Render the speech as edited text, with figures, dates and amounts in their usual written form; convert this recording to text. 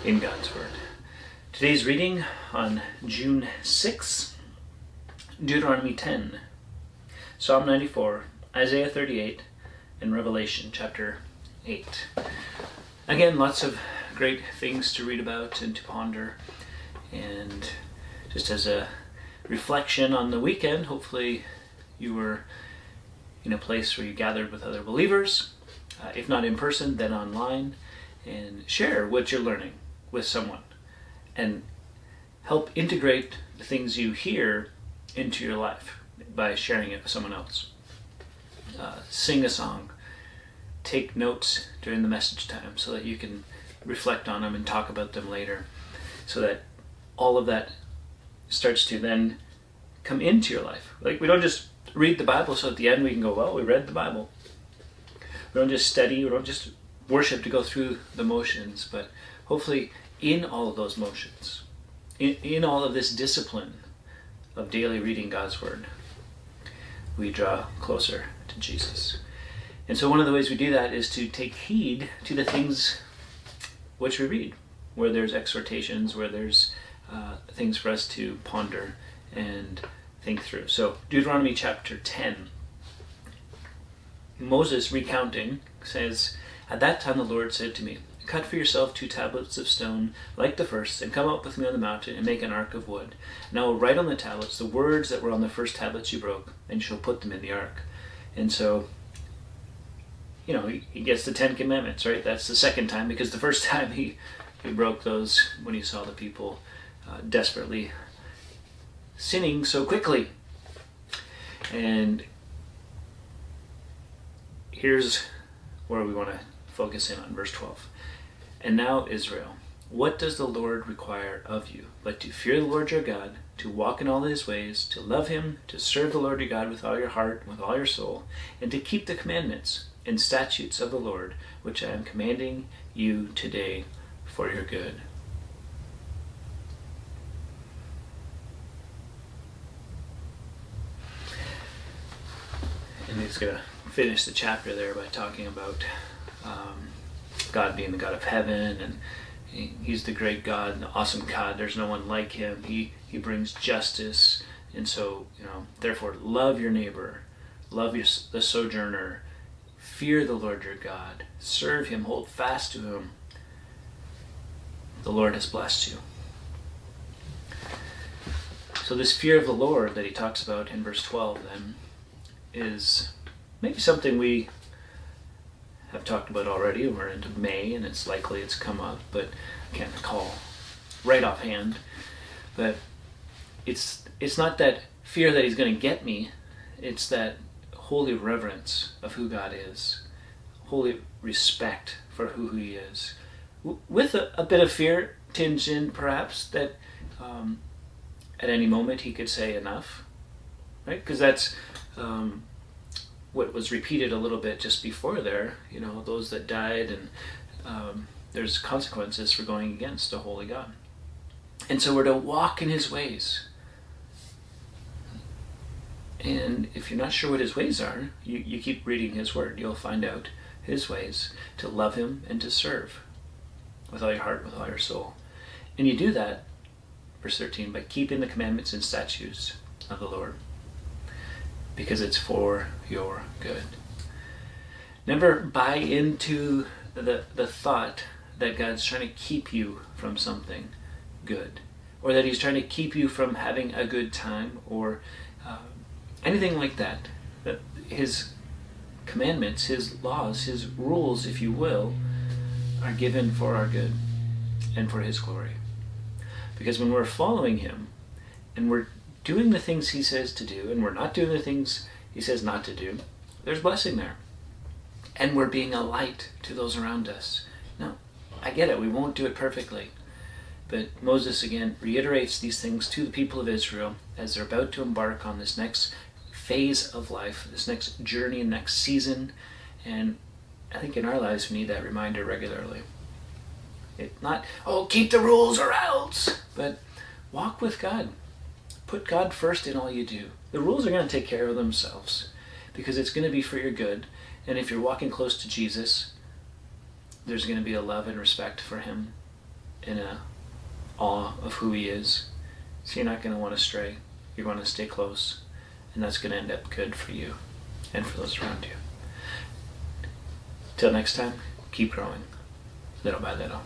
in God's Word. Today's reading on June 6, Deuteronomy 10, Psalm 94, Isaiah 38, and Revelation chapter 8. Again, lots of great things to read about and to ponder. And just as a reflection on the weekend, hopefully you were in a place where you gathered with other believers, if not in person, then online, and share what you're learning with someone and help integrate the things you hear into your life by sharing it with someone else. Sing a song, take notes during the message time so that you can reflect on them and talk about them later, so that all of that starts to then come into your life. Like, we don't just read the Bible so at the end we can go, well, we read the Bible. We don't just study, we don't just worship to go through the motions, but hopefully in all of those motions, in all of this discipline of daily reading God's Word, we draw closer to Jesus. And so one of the ways we do that is to take heed to the things which we read, where there's exhortations, where there's things for us to ponder and think through. So Deuteronomy chapter 10, Moses recounting says, "At that time the Lord said to me, cut for yourself 2 tablets of stone like the first, and come up with me on the mountain and make an ark of wood. And I will write on the tablets the words that were on the first tablets you broke, and you shall put them in the ark." And so, he gets the 10 commandments, right? That's the second time, because the first time he broke those when he saw the people desperately sinning so quickly. And here's where we want to focus in on verse 12. "And now, Israel, what does the Lord require of you, but to fear the Lord your God, to walk in all his ways, to love him, to serve the Lord your God with all your heart and with all your soul, and to keep the commandments and statutes of the Lord, which I am commanding you today for your good." And he's going to finish the chapter there by talking about God being the God of heaven, and he's the great God, the awesome God. There's no one like him. He brings justice, and so therefore love your neighbor, love the sojourner, fear the Lord your God, serve him, hold fast to him. The Lord has blessed you. So this fear of the Lord that he talks about in verse 12 then is maybe something we have talked about already. We're into May, and it's likely it's come up, but I can't recall right offhand. But it's not that fear that he's going to get me. It's that holy reverence of who God is, holy respect for who he is, with a bit of fear tinged in, perhaps, that at any moment he could say enough, right? Because that's what was repeated a little bit just before there, those that died, and there's consequences for going against a holy God. And so we're to walk in his ways. And if you're not sure what his ways are, you keep reading his word. You'll find out his ways, to love him and to serve with all your heart, with all your soul. And you do that, verse 13, by keeping the commandments and statutes of the Lord, because it's for your good. Never buy into the thought that God's trying to keep you from something good, or that he's trying to keep you from having a good time, or anything like that. That his commandments, his laws, his rules, if you will, are given for our good and for his glory. Because when we're following him and we're doing the things he says to do, and we're not doing the things he says not to do, there's blessing there. And we're being a light to those around us. Now, I get it, we won't do it perfectly. But Moses again reiterates these things to the people of Israel as they're about to embark on this next phase of life, this next journey, next season. And I think in our lives we need that reminder regularly. It's not, keep the rules or else, but walk with God. Put God first in all you do. The rules are going to take care of themselves because it's going to be for your good. And if you're walking close to Jesus, there's going to be a love and respect for him in a awe of who He is. So you're not going to want to stray. You're going to stay close, and that's going to end up good for you and for those around you. Till next time, keep growing, little by little.